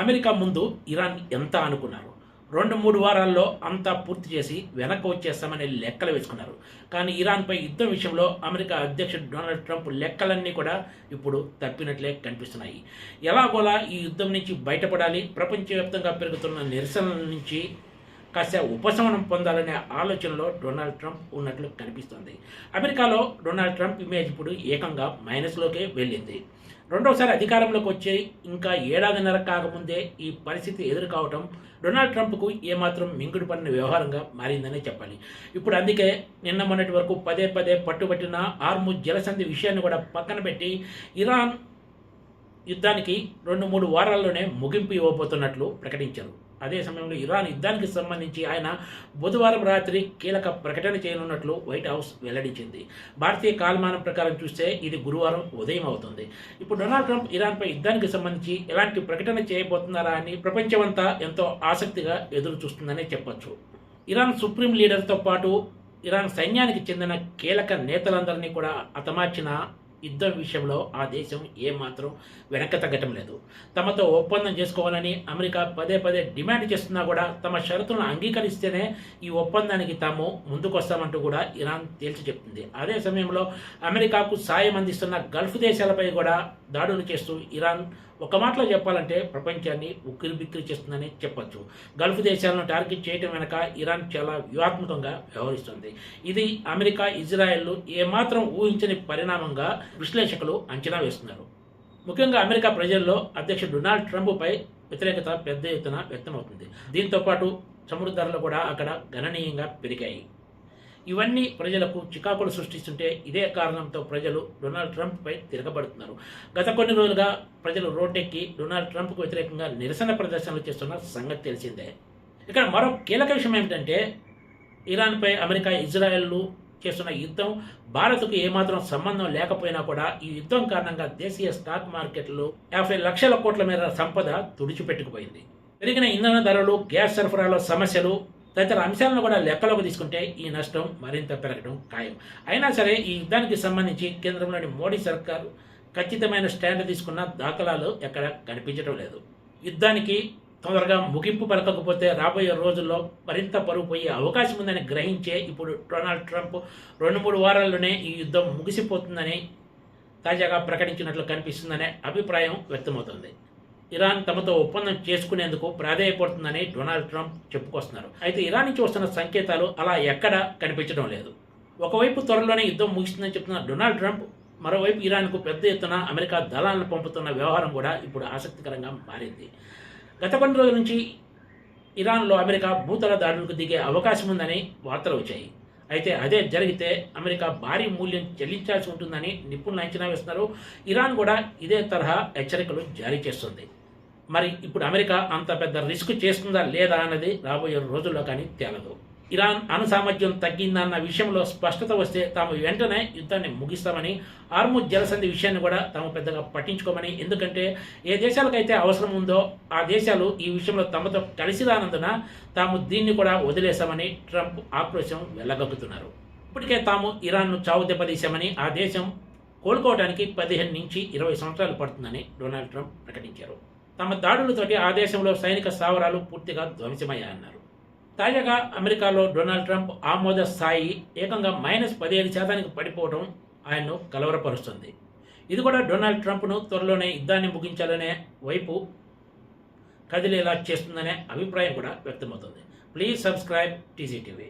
America ముందు Iran ఎంత అనుకున్నారు? 2-3 వారాల్లో అంతా పూర్తి చేసి వెనక్కి వచ్చేస్తామని లెక్కలు వేసుకున్నారు. కానీ ఇరాన్పై యుద్ధం విషయంలో అమెరికా అధ్యక్షుడు డొనాల్డ్ ట్రంప్ లెక్కలన్నీ కూడా ఇప్పుడు తప్పినట్లే కనిపిస్తున్నాయి. ఎలాగోలా ఈ యుద్ధం నుంచి బయటపడాలి, ప్రపంచవ్యాప్తంగా పెరుగుతున్న నిరసనల నుంచి కాస్త ఉపశమనం పొందాలనే ఆలోచనలో డొనాల్డ్ ట్రంప్ ఉన్నట్లు కనిపిస్తోంది. అమెరికాలో డొనాల్డ్ ట్రంప్ ఇమేజ్ ఇప్పుడు ఏకంగా మైనస్లోకే వెళ్ళింది. రెండోసారి అధికారంలోకి వచ్చి ఇంకా ఏడాదిన్నర కాకముందే ఈ పరిస్థితి ఎదురుకావటం డొనాల్డ్ ట్రంప్కు ఏమాత్రం మింగుడు పడిన వ్యవహారంగా మారిందనే చెప్పాలి. ఇప్పుడు అందుకే నిన్న మొన్నటి వరకు పదే పదే పట్టుబట్టిన హార్ముజ్ జలసంధి విషయాన్ని కూడా పక్కన పెట్టి ఇరాన్ యుద్ధానికి 2-3 వారాల్లోనే ముగింపు ఇవ్వబోతున్నట్లు ప్రకటించారు. అదే సమయంలో ఇరాన్ యుద్ధానికి సంబంధించి ఆయన బుధవారం రాత్రి కీలక ప్రకటన చేయనున్నట్లు వైట్ హౌస్ వెల్లడించింది. భారతీయ కాలమానం ప్రకారం చూస్తే ఇది గురువారం ఉదయం అవుతుంది. ఇప్పుడు డొనాల్డ్ ట్రంప్ ఇరాన్పై యుద్ధానికి సంబంధించి ఎలాంటి ప్రకటన చేయబోతున్నారా అని ప్రపంచమంతా ఎంతో ఆసక్తిగా ఎదురు చూస్తుందనే చెప్పొచ్చు. ఇరాన్ సుప్రీం లీడర్తో పాటు ఇరాన్ సైన్యానికి చెందిన కీలక నేతలందరినీ కూడా హతమార్చిన యుద్ధం విషయంలో ఆ దేశం ఏమాత్రం వెనక్కి తగ్గటం లేదు. తమతో ఒప్పందం చేసుకోవాలని అమెరికా పదే పదే డిమాండ్ చేస్తున్నా కూడా తమ షరతులను అంగీకరిస్తేనే ఈ ఒప్పందానికి తాము ముందుకొస్తామంటూ కూడా ఇరాన్ తేల్చి చెప్తుంది. అదే సమయంలో అమెరికాకు సాయం అందిస్తున్న గల్ఫ్ దేశాలపై కూడా దాడులు చేస్తూ ఇరాన్ ఒక మాటలో చెప్పాలంటే ప్రపంచాన్ని ఉక్కిరిబిక్కిరి చేస్తుందని చెప్పొచ్చు. గల్ఫ్ దేశాలను టార్గెట్ చేయడం వెనక ఇరాన్ చాలా వ్యూహాత్మకంగా వ్యవహరిస్తుంది. ఇది అమెరికా, ఇజ్రాయెల్ ఏమాత్రం ఊహించని పరిణామంగా విశ్లేషకులు అంచనా వేస్తున్నారు. ముఖ్యంగా అమెరికా ప్రజల్లో అధ్యక్షుడు డొనాల్డ్ ట్రంప్పై వ్యతిరేకత పెద్ద ఎత్తున వ్యక్తమవుతుంది. దీంతో పాటు చమురు ధరలు కూడా అక్కడ గణనీయంగా పెరిగాయి. ఇవన్నీ ప్రజలకు చికాకులు సృష్టిస్తుంటే ఇదే కారణంతో ప్రజలు డొనాల్డ్ ట్రంప్పై తిరగబడుతున్నారు. గత కొన్ని రోజులుగా ప్రజలు రోడ్డెక్కి డొనాల్డ్ ట్రంప్కు వ్యతిరేకంగా నిరసన ప్రదర్శనలు చేస్తున్న సంగతి తెలిసిందే. ఇక్కడ మరో కీలక విషయం ఏమిటంటే ఇరాన్పై అమెరికా, ఇజ్రాయెల్ చేస్తున్న యుద్ధం భారత్కు ఏమాత్రం సంబంధం లేకపోయినా కూడా ఈ యుద్ధం కారణంగా దేశీయ స్టాక్ మార్కెట్లో 50 లక్షల కోట్ల మేర సంపద తుడిచిపెట్టుకుపోయింది. పెరిగిన ఇంధన ధరలు, గ్యాస్ సరఫరాలో సమస్యలు తదితర అంశాలను కూడా లెక్కలోకి తీసుకుంటే ఈ నష్టం మరింత పెరగడం ఖాయం. అయినా సరే ఈ యుద్ధానికి సంబంధించి కేంద్రంలోని మోడీ సర్కారు ఖచ్చితమైన స్టాండ్ తీసుకున్న దాఖలాలు ఎక్కడ కనిపించడం లేదు. యుద్ధానికి తొందరగా ముగింపు పలకకపోతే రాబోయే రోజుల్లో మరింత పరువు పోయే అవకాశం ఉందని గ్రహించే ఇప్పుడు డొనాల్డ్ ట్రంప్ 2-3 వారాల్లోనే ఈ యుద్ధం ముగిసిపోతుందని తాజాగా ప్రకటించినట్లు కనిపిస్తుందనే అభిప్రాయం వ్యక్తమవుతోంది. ఇరాన్ తమతో ఒప్పందం చేసుకునేందుకు ప్రాధేయపడుతుందని డొనాల్డ్ ట్రంప్ చెప్పుకొస్తున్నారు. అయితే ఇరాన్ నుంచి వస్తున్న సంకేతాలు అలా ఎక్కడా కనిపించడం లేదు. ఒకవైపు త్వరలోనే యుద్ధం ముగిస్తుందని చెప్తున్న డొనాల్డ్ ట్రంప్ మరోవైపు ఇరాన్కు పెద్ద ఎత్తున అమెరికా దళాలను పంపుతున్న వ్యవహారం కూడా ఇప్పుడు ఆసక్తికరంగా మారింది. గత కొన్ని రోజుల నుంచి ఇరాన్లో అమెరికా భూతల దాడులకు దిగే అవకాశం ఉందని వార్తలు వచ్చాయి. అయితే అదే జరిగితే అమెరికా భారీ మూల్యం చెల్లించాల్సి ఉంటుందని నిపుణులు అంచనా వేస్తున్నారు. ఇరాన్ కూడా ఇదే తరహా హెచ్చరికలు జారీ చేస్తుంది. మరి ఇప్పుడు అమెరికా అంత పెద్ద రిస్క్ చేస్తుందా లేదా అన్నది రాబోయే రోజుల్లో కానీ తేలదు. ఇరాన్ అణు సామర్థ్యం తగ్గిందన్న విషయంలో స్పష్టత వస్తే తాము వెంటనే యుద్ధాన్ని ముగిస్తామని, హార్ముజ్ జలసంధి విషయాన్ని కూడా తాము పెద్దగా పట్టించుకోమని, ఎందుకంటే ఏ దేశాలకైతే అవసరం ఉందో ఆ దేశాలు ఈ విషయంలో తమతో కలిసి రానందున తాము దీన్ని కూడా వదిలేశామని ట్రంప్ ఆక్రోశం వెళ్ళగక్కుతున్నారు. ఇప్పటికే తాము ఇరాన్ను చావు దెబ్బతీశామని, ఆ దేశం కోలుకోవడానికి 15 నుంచి 20 సంవత్సరాలు పడుతుందని డొనాల్డ్ ట్రంప్ ప్రకటించారు. తమ దాడులతోటి ఆ దేశంలో సైనిక స్థావరాలు పూర్తిగా ధ్వంసమయ్యాయన్నారు. తాజాగా అమెరికాలో డొనాల్డ్ ట్రంప్ ఆమోద స్థాయి ఏకంగా -15% పడిపోవడం ఆయన్ను కలవరపరుస్తుంది. ఇది కూడా డొనాల్డ్ ట్రంప్ను త్వరలోనే యుద్ధాన్ని ముగించాలనే వైపు కదిలేలా చేస్తుందనే అభిప్రాయం కూడా వ్యక్తమవుతుంది. Please subscribe TGTV.